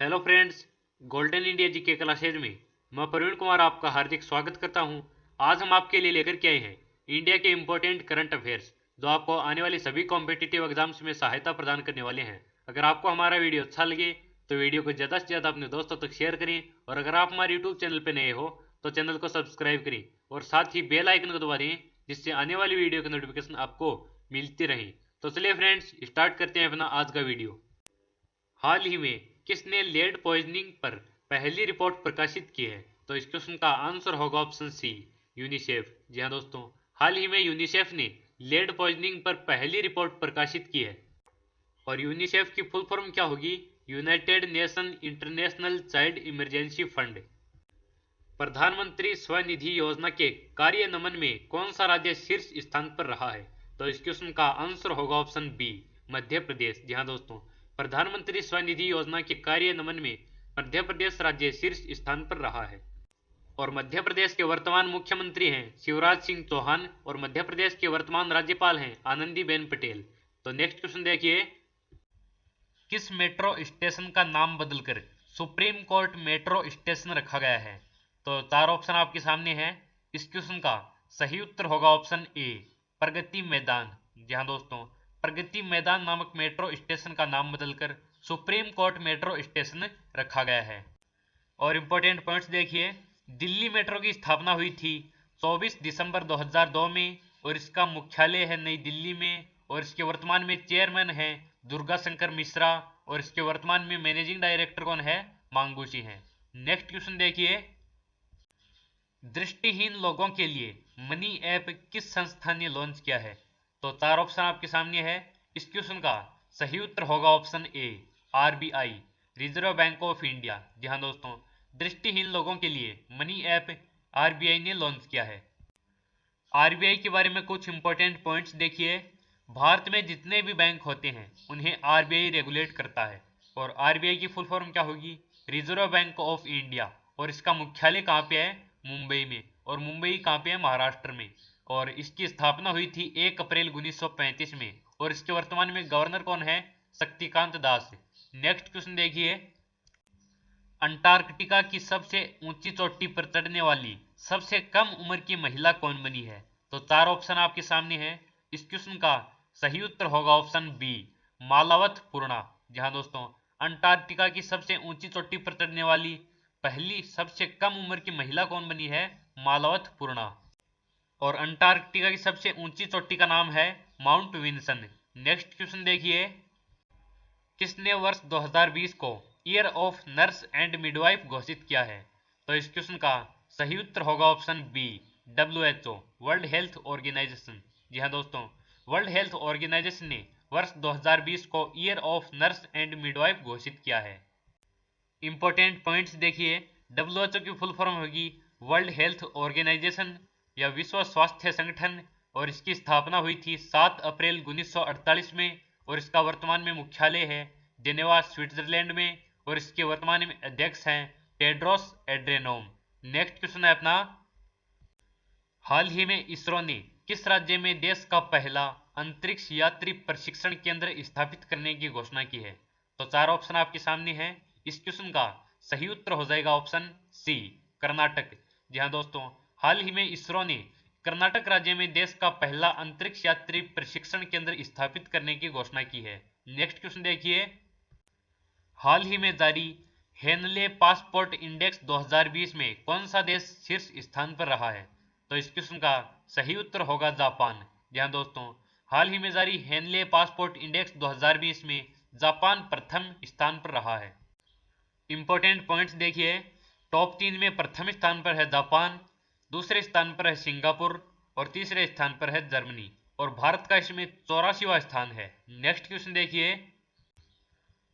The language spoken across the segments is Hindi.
हेलो फ्रेंड्स, गोल्डन इंडिया जी के क्लासेज में मैं प्रवीण कुमार आपका हार्दिक स्वागत करता हूं। आज हम आपके लिए लेकर के आए हैं इंडिया के इम्पोर्टेंट करंट अफेयर्स जो आपको आने वाली सभी कॉम्पिटिटिव एग्जाम्स में सहायता प्रदान करने वाले हैं। अगर आपको हमारा वीडियो अच्छा लगे तो वीडियो को ज़्यादा से ज़्यादा अपने दोस्तों तक शेयर करें, और अगर आप हमारे यूट्यूब चैनल पर नए हो तो चैनल को सब्सक्राइब करें और साथ ही बेल आइकन को दबा दें, जिससे आने वाली वीडियो की नोटिफिकेशन आपको मिलती रहे। तो चलिए फ्रेंड्स, स्टार्ट करते हैं अपना आज का वीडियो। हाल ही में किसने लेड पॉइजनिंग पर पहली रिपोर्ट प्रकाशित की है? तो इस क्वेश्चन का आंसर होगा ऑप्शन सी, यूनिसेफ। जी हाँ दोस्तों, हाल ही में यूनिसेफ ने लेड पॉइजनिंग पर पहली रिपोर्ट प्रकाशित की है। और यूनिसेफ की फुल फॉर्म क्या होगी? United nation international child emergency fund. प्रधानमंत्री स्वनिधि योजना के कार्यान्वयन में कौन सा राज्य शीर्ष स्थान पर रहा है? तो इस क्वेश्चन का आंसर होगा ऑप्शन बी, मध्य प्रदेश। जी हाँ दोस्तों, प्रधानमंत्री स्वनिधि योजना के कार्यान्वयन में मध्य प्रदेश राज्य शीर्ष स्थान पर रहा है। और मध्य प्रदेश के वर्तमान मुख्यमंत्री हैं शिवराज सिंह चौहान, और मध्य प्रदेश के वर्तमान राज्यपाल हैं आनंदीबेन पटेल। तो नेक्स्ट क्वेश्चन देखिए, किस मेट्रो स्टेशन का नाम बदलकर सुप्रीम कोर्ट मेट्रो स्टेशन रखा गया है? तो चार ऑप्शन आपके सामने हैं। इस क्वेश्चन का सही उत्तर होगा ऑप्शन ए, प्रगति मैदान। जी हाँ दोस्तों, प्रगति मैदान नामक मेट्रो स्टेशन का नाम बदलकर सुप्रीम कोर्ट मेट्रो स्टेशन रखा गया है। और इम्पोर्टेंट पॉइंट्स देखिए, दिल्ली मेट्रो की स्थापना हुई थी 24 दिसंबर 2002 में, और इसका मुख्यालय है नई दिल्ली में, और इसके वर्तमान में चेयरमैन हैं दुर्गा शंकर मिश्रा, और इसके वर्तमान में मैनेजिंग डायरेक्टर कौन है? मांगूची हैं। नेक्स्ट क्वेश्चन देखिए, दृष्टिहीन लोगों के लिए मनी ऐप किस संस्था ने लॉन्च किया है? तो चार ऑप्शन आपके सामने है। इस क्वेश्चन का सही उत्तर होगा option A, RBI, Reserve Bank of India. जी हाँ दोस्तों, दृष्टिहीन लोगों के लिए मनी ऐप आरबीआई ने लॉन्च किया है। आरबीआई के बारे में कुछ इंपॉर्टेंट पॉइंट्स देखिए, भारत में जितने भी बैंक होते हैं उन्हें आरबीआई रेगुलेट करता है। और आरबीआई की फुल फॉर्म क्या होगी? Reserve Bank of India. और इसका मुख्यालय कहाँ पे है? मुंबई में। और मुंबई कहाँ पे है? महाराष्ट्र में। और इसकी स्थापना हुई थी 1 अप्रैल 1935 में, और इसके वर्तमान में गवर्नर कौन है? शक्तिकांत दास। नेक्स्ट क्वेश्चन देखिए, अंटार्कटिका की सबसे ऊंची चोटी पर चढ़ने वाली सबसे कम उम्र की महिला कौन बनी है? तो चार ऑप्शन आपके सामने हैं। इस क्वेश्चन का सही उत्तर होगा ऑप्शन बी, मालावत पूर्णा। जी हाँ दोस्तों, अंटार्कटिका की सबसे ऊंची चोटी पर चढ़ने वाली पहली सबसे कम उम्र की महिला कौन बनी है? मालावत पूर्णा। और अंटार्कटिका की सबसे ऊंची चोटी का नाम है माउंट विन्सन। नेक्स्ट क्वेश्चन देखिए, किसने वर्ष 2020 को year of nurse and midwife घोषित किया है? तो इस क्वेश्चन का सही उत्तर होगा option B, WHO, world health organisation. जी हाँ दोस्तों, वर्ल्ड हेल्थ ऑर्गेनाइजेशन ने वर्ष 2020 को year of nurse and midwife घोषित किया है। इंपॉर्टेंट पॉइंट्स देखिए, WHO की फुल फॉर्म होगी वर्ल्ड हेल्थ ऑर्गेनाइजेशन या विश्व स्वास्थ्य संगठन, और इसकी स्थापना हुई थी 7 अप्रैल 1948 में, और इसका वर्तमान में मुख्यालय है जेनेवा स्विट्जरलैंड में, और इसके वर्तमान में अध्यक्ष हैं टेड्रोस एड्रेनोम। नेक्स्ट क्वेश्चन है अपना, हाल ही में इसरो ने किस राज्य में देश का पहला अंतरिक्ष यात्री प्रशिक्षण केंद्र स्थापित करने की घोषणा की है? तो चार ऑप्शन आपके सामने हैं। इस क्वेश्चन का सही उत्तर हो जाएगा ऑप्शन सी, कर्नाटक। जी हाँ दोस्तों, हाल ही में इसरो ने कर्नाटक राज्य में देश का पहला अंतरिक्ष यात्री प्रशिक्षण केंद्र स्थापित करने की घोषणा की है। नेक्स्ट क्वेश्चन देखिए, हाल ही में जारी हेनले पासपोर्ट इंडेक्स 2020 में कौन सा देश शीर्ष स्थान पर रहा है? तो इस क्वेश्चन का सही उत्तर होगा जापान। जी हाँ दोस्तों, हाल ही में जारी हेनले पासपोर्ट इंडेक्स 2020 में जापान प्रथम स्थान पर रहा है। इंपॉर्टेंट पॉइंट्स देखिए, टॉप 3 में प्रथम स्थान पर है जापान, दूसरे स्थान पर है सिंगापुर, और तीसरे स्थान पर है जर्मनी, और भारत का इसमें 84वां स्थान है। नेक्स्ट क्वेश्चन देखिए,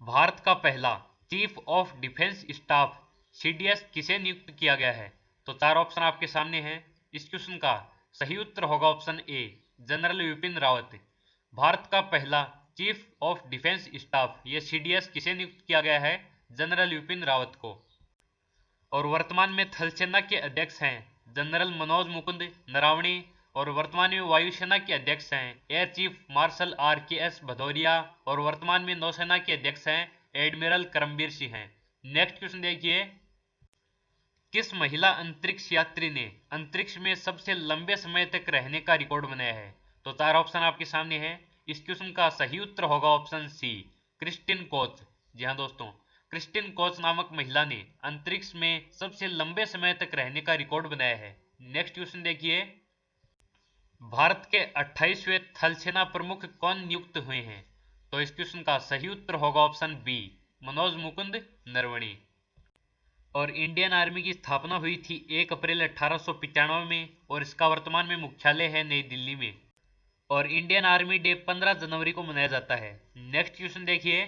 भारत का पहला chief of defence staff CDS किसे नियुक्त किया गया है? तो चार ऑप्शन आपके सामने हैं। इस क्वेश्चन का सही उत्तर होगा ऑप्शन ए, जनरल विपिन रावत। भारत का पहला चीफ ऑफ डिफेंस स्टाफ ये सीडीएस किसे नियुक्त किया गया है? जनरल विपिन रावत को। और वर्तमान में थल सेना के अध्यक्ष हैं जनरल मनोज मुकुंद नरावणे, और वर्तमान में वायुसेना के अध्यक्ष हैं air chief marshal RKS Bhadauria, और वर्तमान में नौसेना के अध्यक्ष हैं एडमिरल करमबीर सिंह हैं। नेक्स्ट क्वेश्चन देखिए, किस महिला अंतरिक्ष यात्री ने अंतरिक्ष में सबसे लंबे समय तक रहने का रिकॉर्ड बनाया है? तो चार ऑप्शन आपके सामने है। इस क्वेश्चन का सही उत्तर होगा ऑप्शन सी, क्रिस्टिन कोच। जी हाँ दोस्तों, क्रिस्टिन कोच नामक महिला ने अंतरिक्ष में सबसे लंबे समय तक रहने का रिकॉर्ड बनाया है। नेक्स्ट क्वेश्चन देखिए, भारत के 28वें थल सेना प्रमुख कौन नियुक्त हुए हैं? तो इस क्वेश्चन का सही उत्तर होगा ऑप्शन बी, मनोज मुकुंद नरवणे। और इंडियन आर्मी की स्थापना हुई थी 1 अप्रैल 1895 में और इसका वर्तमान में मुख्यालय है नई दिल्ली में। और इंडियन आर्मी डे 15 जनवरी को मनाया जाता है। नेक्स्ट क्वेश्चन देखिए,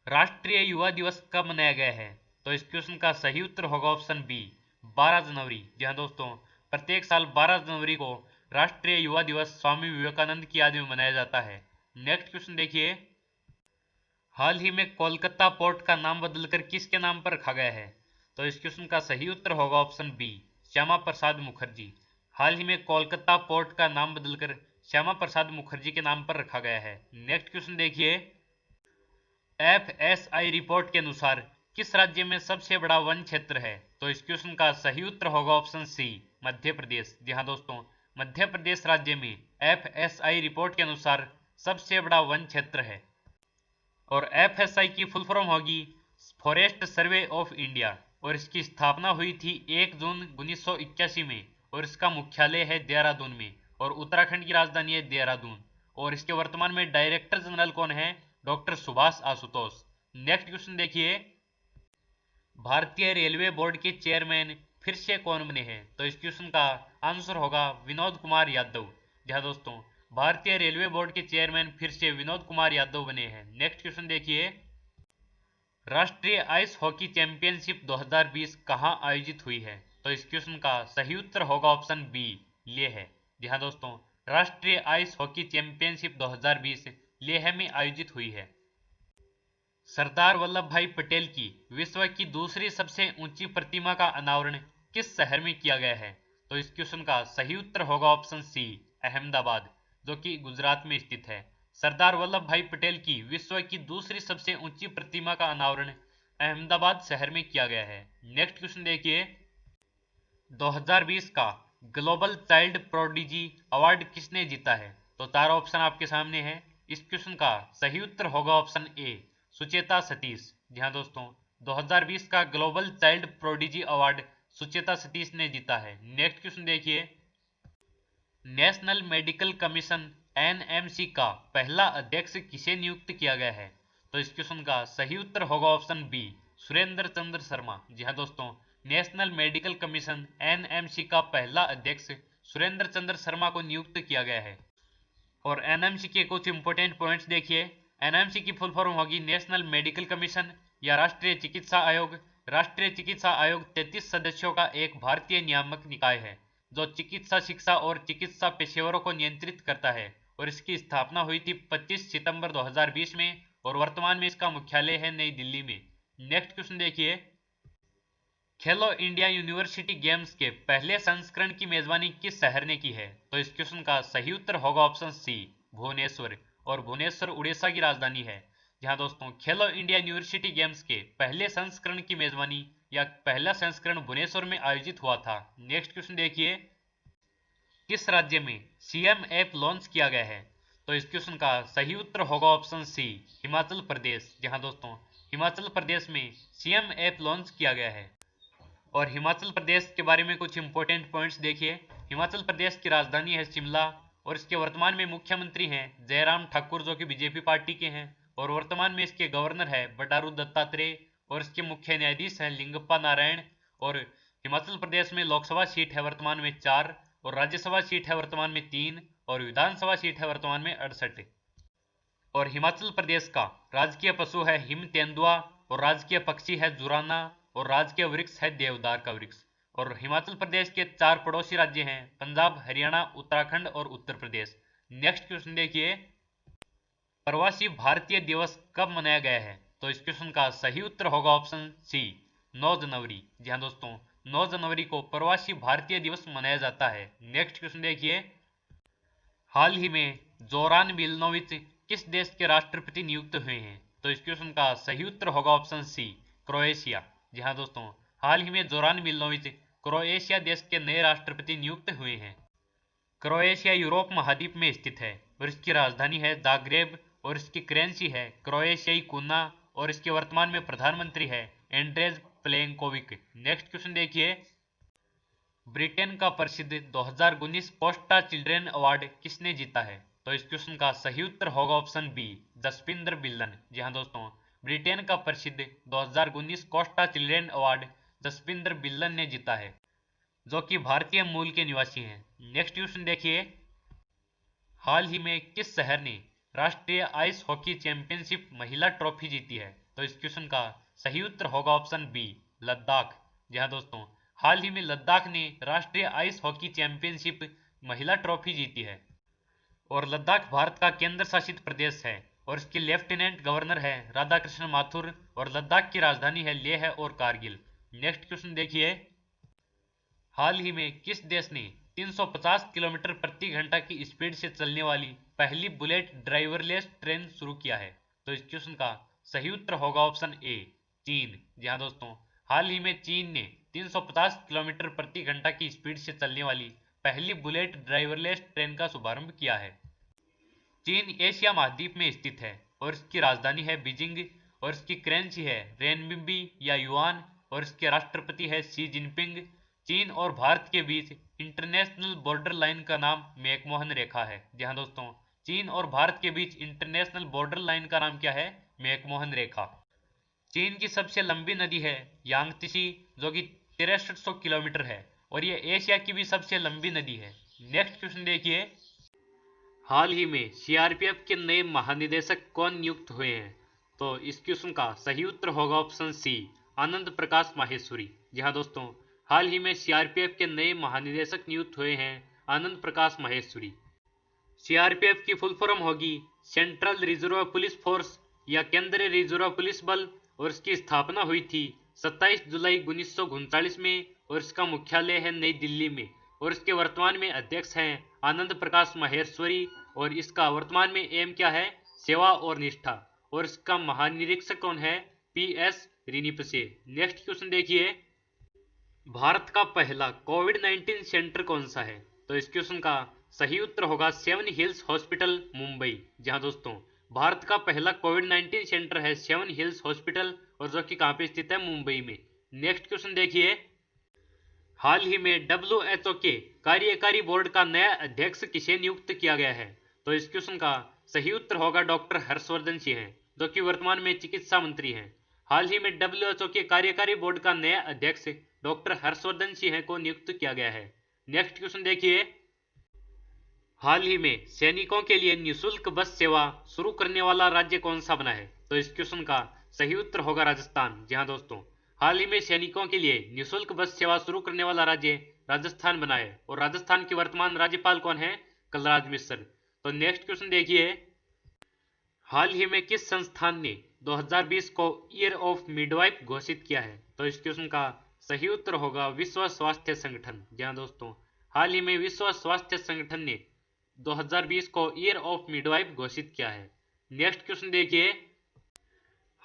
राष्ट्रीय युवा दिवस कब मनाया गया है? तो इस क्वेश्चन का सही उत्तर होगा ऑप्शन बी, 12 जनवरी। जी हाँ दोस्तों, प्रत्येक साल 12 जनवरी को राष्ट्रीय युवा दिवस स्वामी विवेकानंद की याद में मनाया जाता है। नेक्स्ट क्वेश्चन देखिए, हाल ही में कोलकाता पोर्ट का नाम बदलकर किसके नाम पर रखा गया है? तो इस क्वेश्चन का सही उत्तर होगा ऑप्शन बी, श्यामा प्रसाद मुखर्जी। हाल ही में कोलकाता पोर्ट का नाम बदलकर श्यामा प्रसाद मुखर्जी के नाम पर रखा गया है। नेक्स्ट क्वेश्चन देखिए, FSI रिपोर्ट के अनुसार किस राज्य में सबसे बड़ा वन क्षेत्र है? तो इस क्वेश्चन का सही उत्तर होगा ऑप्शन सी, मध्य प्रदेश। जी हाँ दोस्तों, मध्य प्रदेश राज्य में FSI रिपोर्ट के अनुसार सबसे बड़ा वन क्षेत्र है। और FSI की फुल फॉर्म होगी फॉरेस्ट सर्वे ऑफ इंडिया और इसकी स्थापना हुई थी 1 जून 1981 में और इसका मुख्यालय है देहरादून में और उत्तराखंड की राजधानी है देहरादून। और इसके वर्तमान में डायरेक्टर जनरल कौन है? Doctor Subhash Ashutosh. Next question देखिए, भारतीय रेलवे बोर्ड के चेयरमैन फिर से कौन बने हैं? तो इस क्वेश्चन का आंसर होगा विनोद कुमार यादव। जी हाँ दोस्तों, भारतीय रेलवे बोर्ड के चेयरमैन फिर से विनोद कुमार यादव बने हैं। नेक्स्ट क्वेश्चन देखिए, राष्ट्रीय आइस हॉकी चैंपियनशिप 2020 कहां आयोजित हुई है? तो इस क्वेश्चन का सही उत्तर होगा ऑप्शन बी, लेह। जी हाँ दोस्तों, राष्ट्रीय आइस हॉकी चैंपियनशिप 2020 लेह में आयोजित हुई है। सरदार वल्लभ भाई पटेल की विश्व की दूसरी सबसे ऊंची प्रतिमा का अनावरण किस शहर में किया गया है? तो इस क्वेश्चन का सही उत्तर होगा ऑप्शन सी, अहमदाबाद, जो कि गुजरात में स्थित है। सरदार वल्लभ भाई पटेल की विश्व की दूसरी सबसे ऊंची प्रतिमा का अनावरण अहमदाबाद शहर में किया गया है। नेक्स्ट क्वेश्चन देखिए, 2020 का ग्लोबल चाइल्ड प्रोडिजी अवार्ड किसने जीता है? तो चार ऑप्शन आपके सामने है। इस क्वेश्चन का सही उत्तर होगा ऑप्शन ए, सुचेता सतीश। जी हाँ दोस्तों, 2020 का global child prodigy award Sucheta Satish ने जीता है। नेक्स्ट क्वेश्चन देखिए, नेशनल मेडिकल कमीशन NMC का पहला अध्यक्ष किसे नियुक्त किया गया है? तो इस क्वेश्चन का सही उत्तर होगा ऑप्शन बी, सुरेंद्र चंद्र शर्मा। जी हाँ दोस्तों, नेशनल मेडिकल कमीशन NMC का पहला अध्यक्ष सुरेंद्र चंद्र शर्मा को नियुक्त किया गया है। और NMC के कुछ इंपोर्टेंट पॉइंट्स देखिए, NMC की फुल फॉर्म होगी नेशनल मेडिकल कमीशन या राष्ट्रीय चिकित्सा आयोग। राष्ट्रीय चिकित्सा आयोग 33 सदस्यों का एक भारतीय नियामक निकाय है जो चिकित्सा शिक्षा और चिकित्सा पेशेवरों को नियंत्रित करता है और इसकी स्थापना हुई थी 25 सितंबर 2020 में और वर्तमान में इसका मुख्यालय है नई दिल्ली में। नेक्स्ट क्वेश्चन देखिए, खेलो इंडिया यूनिवर्सिटी गेम्स के पहले संस्करण की मेजबानी किस शहर ने की है? तो इस क्वेश्चन का सही उत्तर होगा ऑप्शन सी, भुवनेश्वर। और भुवनेश्वर उड़ीसा की राजधानी है। जहां दोस्तों, खेलो इंडिया यूनिवर्सिटी गेम्स के पहले संस्करण की मेजबानी या पहला संस्करण भुवनेश्वर में आयोजित हुआ था। नेक्स्ट क्वेश्चन देखिए, किस राज्य में CM ऐप लॉन्च किया गया है? तो इस क्वेश्चन का सही उत्तर होगा ऑप्शन सी, हिमाचल प्रदेश। जहां दोस्तों, हिमाचल प्रदेश में CM ऐप लॉन्च किया गया है। और हिमाचल प्रदेश के बारे में कुछ इंपॉर्टेंट पॉइंट्स देखिए, हिमाचल प्रदेश की राजधानी है शिमला और इसके वर्तमान में मुख्यमंत्री हैं जयराम ठाकुर जो कि बीजेपी पार्टी के हैं और वर्तमान में इसके गवर्नर है बंडारू दत्तात्रेय और इसके मुख्य न्यायाधीश हैं लिंगप्पा नारायण। और हिमाचल प्रदेश में लोकसभा सीट है वर्तमान में 4 और राज्यसभा सीट है वर्तमान में 3 और विधानसभा सीट है वर्तमान में 68। और हिमाचल प्रदेश का राजकीय पशु है हिम तेंदुआ और राजकीय पक्षी है जुराना और राजकीय वृक्ष है देवदार का वृक्ष। और हिमाचल प्रदेश के 4 पड़ोसी राज्य हैं पंजाब, हरियाणा, उत्तराखंड और उत्तर प्रदेश। नेक्स्ट क्वेश्चन देखिए, प्रवासी भारतीय दिवस कब मनाया गया है? तो इस क्वेश्चन का सही उत्तर होगा ऑप्शन सी, 9 जनवरी। जी हाँ दोस्तों, 9 जनवरी को प्रवासी भारतीय दिवस मनाया जाता है। नेक्स्ट क्वेश्चन देखिए, हाल ही में जोरान मिलनोविच किस देश के राष्ट्रपति नियुक्त हुए हैं? तो इस क्वेश्चन का सही उत्तर होगा ऑप्शन सी, क्रोएशिया। जी हाँ दोस्तों, हाल ही में जोरान मिलोविच क्रोएशिया देश के नए राष्ट्रपति नियुक्त हुए हैं। क्रोएशिया यूरोप महाद्वीप में स्थित है और इसकी राजधानी है जाग्रेब और इसकी करेंसी है क्रोएशियाई कूना और इसके वर्तमान में प्रधानमंत्री है एंड्रेज प्लेनकोविक। नेक्स्ट क्वेश्चन देखिए, ब्रिटेन का प्रसिद्ध 2019 कोस्टा चिल्ड्रेन अवार्ड किसने जीता है? तो इस क्वेश्चन का सही उत्तर होगा ऑप्शन बी, जसपिंदर बिल्लन। जी हाँ दोस्तों, ब्रिटेन का प्रसिद्ध 2019 कोस्टा चिल्ड्रेन अवार्ड जसपिंदर बिल्लन ने जीता है, जो कि भारतीय मूल के निवासी हैं। नेक्स्ट क्वेश्चन देखिए, हाल ही में किस शहर ने राष्ट्रीय आइस हॉकी चैंपियनशिप महिला ट्रॉफी जीती है? तो इस क्वेश्चन का सही उत्तर होगा ऑप्शन बी, लद्दाख। जी हाँ दोस्तों, हाल ही में लद्दाख ने राष्ट्रीय आइस हॉकी चैंपियनशिप महिला ट्रॉफी जीती है और लद्दाख भारत का केंद्र शासित प्रदेश है और इसके लेफ्टिनेंट गवर्नर है राधाकृष्ण माथुर और लद्दाख की राजधानी है लेह और कारगिल। नेक्स्ट क्वेश्चन देखिए, हाल ही में किस देश ने 350 किलोमीटर प्रति घंटा की स्पीड से चलने वाली पहली बुलेट ड्राइवरलेस ट्रेन शुरू किया है? तो इस क्वेश्चन का सही उत्तर होगा ऑप्शन ए, चीन। जी हाँ दोस्तों, हाल ही में चीन ने 350 किलोमीटर प्रति घंटा की स्पीड से चलने वाली पहली बुलेट ड्राइवरलेस ट्रेन का शुभारंभ किया है। चीन एशिया महाद्वीप में स्थित है और इसकी राजधानी है बीजिंग और इसकी करेंसी है रेनबिंबी या युआन और इसके राष्ट्रपति है शी जिनपिंग। चीन और भारत के बीच इंटरनेशनल बॉर्डर लाइन का नाम मैकमोहन रेखा है। जी हाँ दोस्तों, चीन और भारत के बीच इंटरनेशनल बॉर्डर लाइन का नाम क्या है? मैकमोहन रेखा। चीन की सबसे लंबी नदी है यांगत्सी, जो कि 6300 किलोमीटर है और ये एशिया की भी सबसे लंबी नदी है। नेक्स्ट क्वेश्चन देखिए, हाल ही में सीआरपीएफ के नए महानिदेशक कौन नियुक्त हुए हैं? तो इस क्वेश्चन का सही उत्तर होगा ऑप्शन सी, आनंद प्रकाश माहेश्वरी। जी हाँ दोस्तों, हाल ही में सीआरपीएफ के नए महानिदेशक नियुक्त हुए हैं आनंद प्रकाश माहेश्वरी। सीआरपीएफ की फुल फॉर्म होगी सेंट्रल रिजर्व पुलिस फोर्स या केंद्रीय रिजर्व पुलिस बल और इसकी स्थापना हुई थी 27 जुलाई 1939 में और इसका मुख्यालय है नई दिल्ली में और इसके वर्तमान में अध्यक्ष हैं आनंद प्रकाश माहेश्वरी और इसका वर्तमान में एम क्या है? सेवा और निष्ठा। और इसका महानिरीक्षक कौन है? पीएस रिनिपसे। नेक्स्ट क्वेश्चन देखिए, भारत का पहला कोविड-19 सेंटर कौन सा है? तो इस क्वेश्चन का सही उत्तर होगा सेवन हिल्स हॉस्पिटल मुंबई। जी हाँ दोस्तों, भारत का पहला कोविड-19 सेंटर है सेवन हिल्स हॉस्पिटल और जो कि कहाँ पे स्थित है? मुंबई में। नेक्स्ट क्वेश्चन देखिए, हाल ही में WHO के कार्यकारी बोर्ड का नया अध्यक्ष किसे नियुक्त किया गया है? तो इस क्वेश्चन का सही उत्तर होगा डॉक्टर हर्षवर्धन सिंह हैं, जो कि वर्तमान में चिकित्सा मंत्री हैं। हाल ही में WHO के कार्यकारी बोर्ड का नया अध्यक्ष डॉक्टर हर्षवर्धन सिंह को नियुक्त किया गया है। नेक्स्ट क्वेश्चन देखिए, हाल ही में सैनिकों के लिए निःशुल्क बस सेवा शुरू करने वाला राज्य कौन सा बना है? तो इस क्वेश्चन का सही उत्तर होगा राजस्थान। जी हाँ दोस्तों, हाल ही में सैनिकों के लिए निःशुल्क बस सेवा शुरू करने वाला राज्य राजस्थान बना है और राजस्थान के वर्तमान राज्यपाल कौन है? कलराज मिश्र। तो नेक्स्ट क्वेश्चन देखिए, हाल ही में किस संस्थान ने 2020 को ईयर ऑफ मिडवाइफ घोषित किया है? तो इस क्वेश्चन का सही उत्तर होगा विश्व स्वास्थ्य संगठन। जी हाँ दोस्तों, हाल ही में विश्व स्वास्थ्य संगठन ने 2020 को ईयर ऑफ मिडवाइफ घोषित किया है। नेक्स्ट क्वेश्चन देखिए,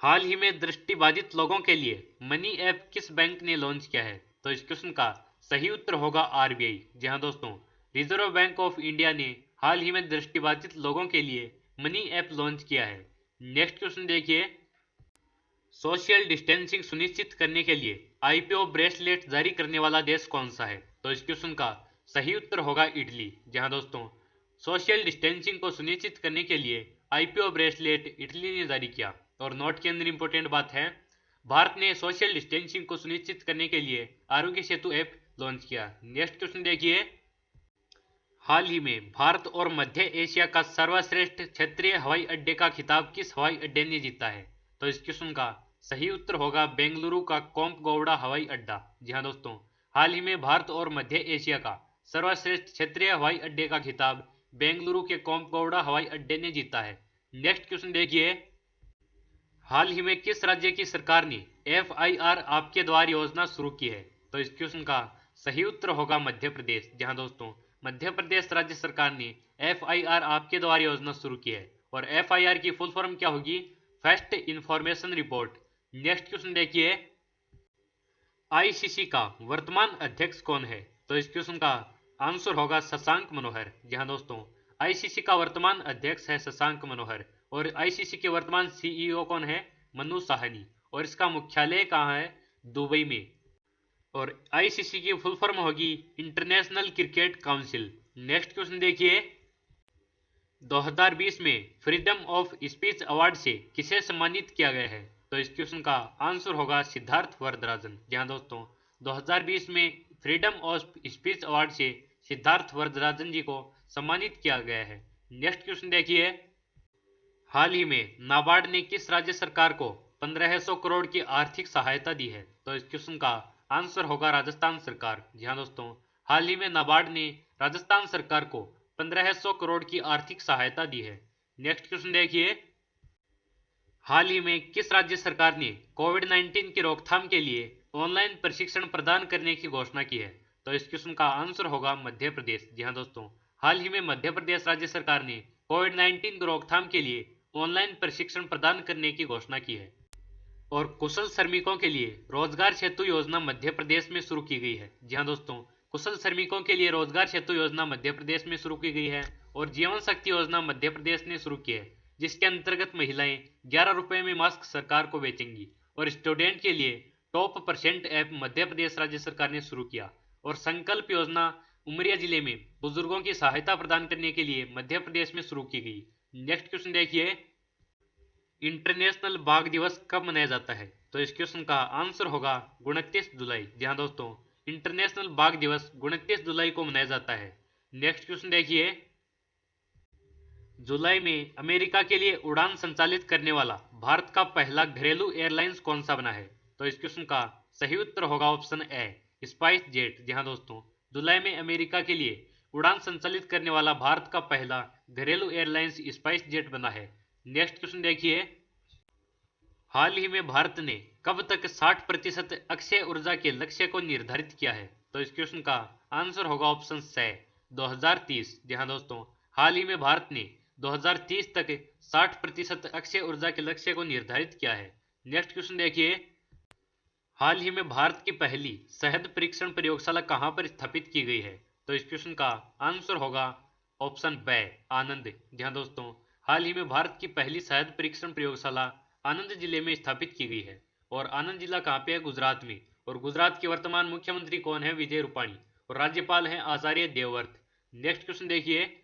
हाल ही में दृष्टिबाधित लोगों के लिए मनी ऐप किस बैंक ने लॉन्च किया है? तो इस क्वेश्चन का सही उत्तर होगा आरबीआई। जी हाँ दोस्तों, रिजर्व बैंक ऑफ इंडिया ने हाल ही में दृष्टिबाधित लोगों के लिए मनी ऐप लॉन्च किया है। नेक्स्ट क्वेश्चन देखिए, सोशल डिस्टेंसिंग सुनिश्चित करने के लिए आईपीओ ब्रेसलेट जारी करने वाला देश कौन सा है? तो इस क्वेश्चन का सही उत्तर होगा इटली। जी हाँ दोस्तों, सोशल डिस्टेंसिंग को सुनिश्चित करने के लिए आईपीओ ब्रेसलेट इटली ने जारी किया। और नोट के अंदर इंपॉर्टेंट बात है, भारत ने सोशल डिस्टेंसिंग को सुनिश्चित करने के लिए आरोग्य सेतु ऐप लॉन्च किया। नेक्स्ट क्वेश्चन देखिए, हाल ही में भारत और मध्य एशिया का सर्वश्रेष्ठ क्षेत्रीय हवाई अड्डे का खिताब किस हवाई अड्डे ने जीता है? तो इस क्वेश्चन का सही उत्तर होगा बेंगलुरु का कोम्पगौड़ा हवाई अड्डा। जी हाँ दोस्तों, हाल ही में भारत और मध्य एशिया का सर्वश्रेष्ठ क्षेत्रीय हवाई अड्डे का खिताब बेंगलुरु के कोम्पगौड़ा हवाई अड्डे ने जीता है। नेक्स्ट क्वेश्चन देखिए, हाल ही में किस राज्य की सरकार ने FIR आपके द्वार योजना शुरू की है? तो इस क्वेश्चन का सही उत्तर होगा मध्य प्रदेश। जहां दोस्तों, मध्य प्रदेश राज्य सरकार ने FIR आपके द्वार योजना शुरू की है और FIR की फुल फॉर्म क्या होगी? First information report. Next question देखिए, आईसीसी का वर्तमान अध्यक्ष कौन है? तो इस क्वेश्चन का आंसर होगा शशांक मनोहर। जी हाँ दोस्तों, आईसीसी का वर्तमान अध्यक्ष है शशांक मनोहर। और आईसीसी के वर्तमान सीईओ कौन है? मनु साहनी। और इसका मुख्यालय कहाँ है? दुबई में। और आईसीसी की फुल फॉर्म होगी international cricket council. Next question देखिए, 2020 में फ्रीडम ऑफ स्पीच अवार्ड से किसे सम्मानित किया गया है? तो इस क्वेश्चन का आंसर होगा सिद्धार्थ वरदराजन। जी हाँ दोस्तों, 2020 में फ्रीडम ऑफ स्पीच अवार्ड से सिद्धार्थ वरदराजन जी को सम्मानित किया गया है। नेक्स्ट क्वेश्चन देखिए, हाल ही में नाबार्ड ने किस राज्य सरकार को 1500 करोड़ की आर्थिक सहायता दी है? तो इस क्वेश्चन का आंसर होगा राजस्थान सरकार। जी हाँ दोस्तों, हाल ही में नाबार्ड ने राजस्थान सरकार को 1500 करोड़ की आर्थिक सहायता दी है। नेक्स्ट क्वेश्चन देखिए, हाल ही में किस राज्य सरकार ने कोविड-19 की रोकथाम के लिए ऑनलाइन प्रशिक्षण प्रदान करने की घोषणा की है? तो इस क्वेश्चन का आंसर होगा मध्य प्रदेश। जी हाँ दोस्तों, हाल ही में मध्य प्रदेश राज्य सरकार ने कोविड-19 की रोकथाम के लिए ऑनलाइन प्रशिक्षण प्रदान करने की घोषणा की है। और कुशल श्रमिकों के लिए रोजगार सेतु योजना मध्य प्रदेश में शुरू की गई है। जी हाँ दोस्तों, कुशल श्रमिकों के लिए रोजगार सेतु योजना मध्य प्रदेश में शुरू की गई है। और जीवन शक्ति योजना मध्य प्रदेश ने शुरू की है, जिसके अंतर्गत महिलाएं 11 रुपए में मास्क सरकार को बेचेंगी। और स्टूडेंट के लिए top percent app Madhya Pradesh राज्य सरकार ने शुरू किया। और संकल्प योजना उमरिया जिले में बुजुर्गों की सहायता प्रदान करने के लिए मध्य प्रदेश में शुरू की गई। नेक्स्ट क्वेश्चन देखिए, इंटरनेशनल बाघ दिवस कब मनाया जाता है? तो इस क्वेश्चन का आंसर होगा 29 जुलाई। जी हाँ दोस्तों, इंटरनेशनल बाघ दिवस 29 जुलाई को मनाया जाता है। नेक्स्ट क्वेश्चन देखिए, जुलाई में अमेरिका के लिए उड़ान संचालित करने वाला भारत का पहला घरेलू एयरलाइंस कौन सा बना है? तो इस क्वेश्चन का सही उत्तर होगा ऑप्शन ए, स्पाइस जेट। जी हाँ दोस्तों, जुलाई में अमेरिका के लिए उड़ान संचालित करने वाला भारत का पहला घरेलू एयरलाइंस स्पाइस जेट बना है। नेक्स्ट क्वेश्चन देखिए, हाल ही में भारत ने कब तक 60% अक्षय ऊर्जा के लक्ष्य को निर्धारित किया है? तो इस क्वेश्चन का आंसर होगा ऑप्शन सी, 2030। जी हाँ दोस्तों, हाल ही में भारत ने 2030 तक 60% अक्षय ऊर्जा के लक्ष्य को निर्धारित किया है। नेक्स्ट क्वेश्चन देखिए, हाल ही में भारत की पहली शहद परीक्षण प्रयोगशाला कहां पर स्थापित की गई है? तो इस क्वेश्चन का आंसर होगा ऑप्शन बी, आनंद। जी हाँ दोस्तों, हाल ही में भारत की पहली शहद परीक्षण प्रयोगशाला आनंद जिले में स्थापित की गई है। और आनंद जिला कहाँ पे है? गुजरात में। और गुजरात के वर्तमान मुख्यमंत्री कौन है? विजय रूपाणी। और राज्यपाल हैं आचार्य देवव्रत। नेक्स्ट क्वेश्चन देखिए,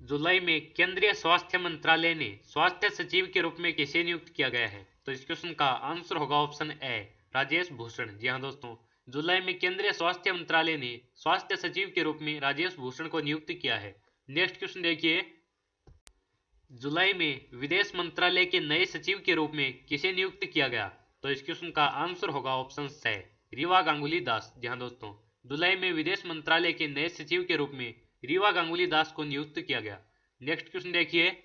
जुलाई में केंद्रीय स्वास्थ्य मंत्रालय ने स्वास्थ्य सचिव के रूप में किसे नियुक्त किया गया है? तो इस क्वेश्चन का आंसर होगा ऑप्शन ए, राजेश भूषण। जी हाँ दोस्तों, जुलाई में केंद्रीय स्वास्थ्य मंत्रालय ने स्वास्थ्य सचिव के रूप में राजेश भूषण को नियुक्त किया है। नेक्स्ट क्वेश्चन देखिए, जुलाई में विदेश मंत्रालय के नए सचिव के रूप में किसे नियुक्त किया गया? तो इस क्वेश्चन का आंसर होगा ऑप्शन सी, रीवा गांगुली दास। जी हाँ दोस्तों, जुलाई में विदेश मंत्रालय के नए सचिव के रूप में रीवा गांगुली दास को नियुक्त किया गया। नेक्स्ट क्वेश्चन देखिए,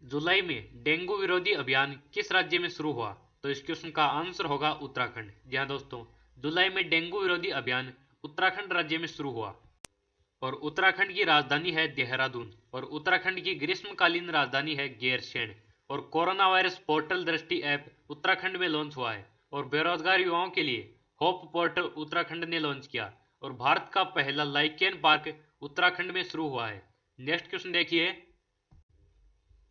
जुलाई में डेंगू विरोधी अभियान किस राज्य में शुरू हुआ? तो इस क्वेश्चन का आंसर होगा उत्तराखंड। जी हाँ दोस्तों, जुलाई में डेंगू विरोधी अभियान उत्तराखंड राज्य में शुरू हुआ। और उत्तराखंड की राजधानी है देहरादून। और उत्तराखंड की ग्रीष्मकालीन राजधानी है गैरसैंण। और कोरोना वायरस पोर्टल दृष्टि ऐप उत्तराखंड में लॉन्च हुआ है। और बेरोजगार युवाओं के लिए होप पोर्टल उत्तराखंड ने लॉन्च किया। और भारत का पहला लाइकेन पार्क उत्तराखंड में शुरू हुआ है। नेक्स्ट क्वेश्चन देखिए,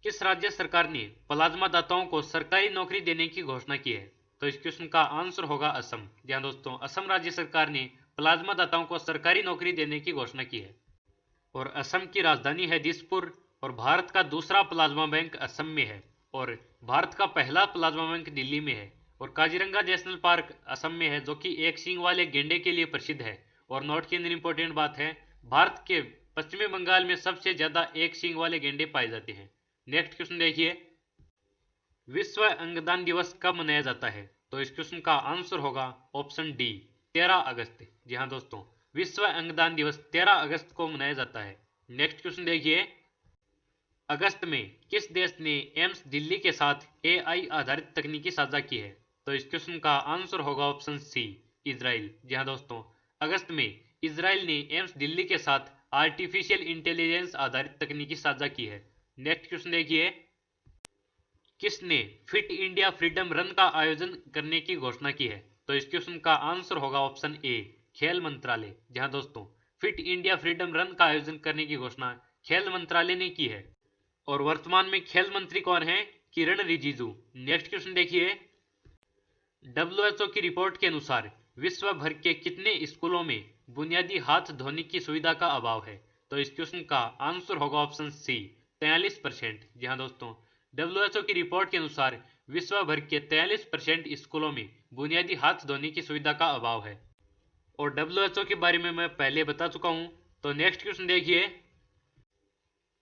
किस राज्य सरकार ने प्लाज्मा दाताओं को सरकारी नौकरी देने की घोषणा की है? तो इस क्वेश्चन का आंसर होगा असम। जी हाँ दोस्तों, असम राज्य सरकार ने प्लाज्मा दाताओं को सरकारी नौकरी देने की घोषणा की है। और असम की राजधानी है दिसपुर। और भारत का दूसरा प्लाज्मा बैंक असम में है। और भारत का पहला प्लाज्मा बैंक दिल्ली में है। और काजीरंगा नेशनल पार्क असम में है, जो कि एक सींग वाले गेंडे के लिए प्रसिद्ध है। और नोट के अंदर इंपॉर्टेंट बात है, भारत के पश्चिमी बंगाल में सबसे ज्यादा एक सींग वाले गेंडे पाए जाते हैं। नेक्स्ट क्वेश्चन देखिए, विश्व अंगदान दिवस कब मनाया जाता है? तो इस क्वेश्चन का आंसर होगा ऑप्शन डी, 13 अगस्त। जी हाँ दोस्तों, विश्व अंगदान दिवस 13 अगस्त को मनाया जाता है। नेक्स्ट क्वेश्चन देखिए, अगस्त में किस देश ने एम्स दिल्ली के साथ एआई आधारित तकनीकी साझा की है? तो इस क्वेश्चन का आंसर होगा ऑप्शन सी, इजराइल। जी हाँ दोस्तों, अगस्त में इजराइल ने एम्स दिल्ली के साथ आर्टिफिशियल इंटेलिजेंस आधारित तकनीकी साझा की है। नेक्स्ट क्वेश्चन देखिए, किसने फिट इंडिया फ्रीडम रन का आयोजन करने की घोषणा की है? तो इस क्वेश्चन का आंसर होगा ऑप्शन ए, खेल मंत्रालय। जी हाँ दोस्तों, फिट इंडिया फ्रीडम रन का आयोजन करने की घोषणा खेल मंत्रालय ने की है। और वर्तमान में खेल मंत्री कौन है? किरण रिजिजू। नेक्स्ट क्वेश्चन देखिए, डब्ल्यूएचओ की रिपोर्ट के अनुसार विश्व भर के कितने स्कूलों में बुनियादी हाथ धोने की सुविधा का अभाव है? तो इस क्वेश्चन का आंसर होगा ऑप्शन सी, 43%। जी हाँ दोस्तों, डब्ल्यूएचओ की रिपोर्ट के अनुसार विश्व भर के 43% स्कूलों में बुनियादी हाथ धोने की सुविधा का अभाव है। और डब्ल्यूएचओ के बारे में मैं पहले बता चुका हूं। तो नेक्स्ट क्वेश्चन देखिए,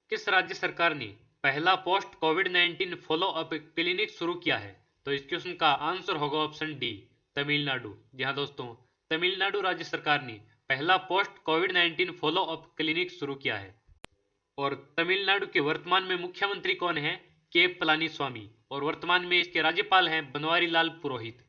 किस राज्य सरकार ने पहला post Covid 19 follow up clinic शुरू किया है? तो इस क्वेश्चन का आंसर होगा ऑप्शन डी, तमिलनाडु। जी हाँ दोस्तों, तमिलनाडु राज्य सरकार ने पहला post Covid 19 follow up clinic शुरू किया है। और तमिलनाडु के वर्तमान में मुख्यमंत्री कौन है? के पलानी स्वामी। और वर्तमान में इसके राज्यपाल हैं बनवारी लाल पुरोहित।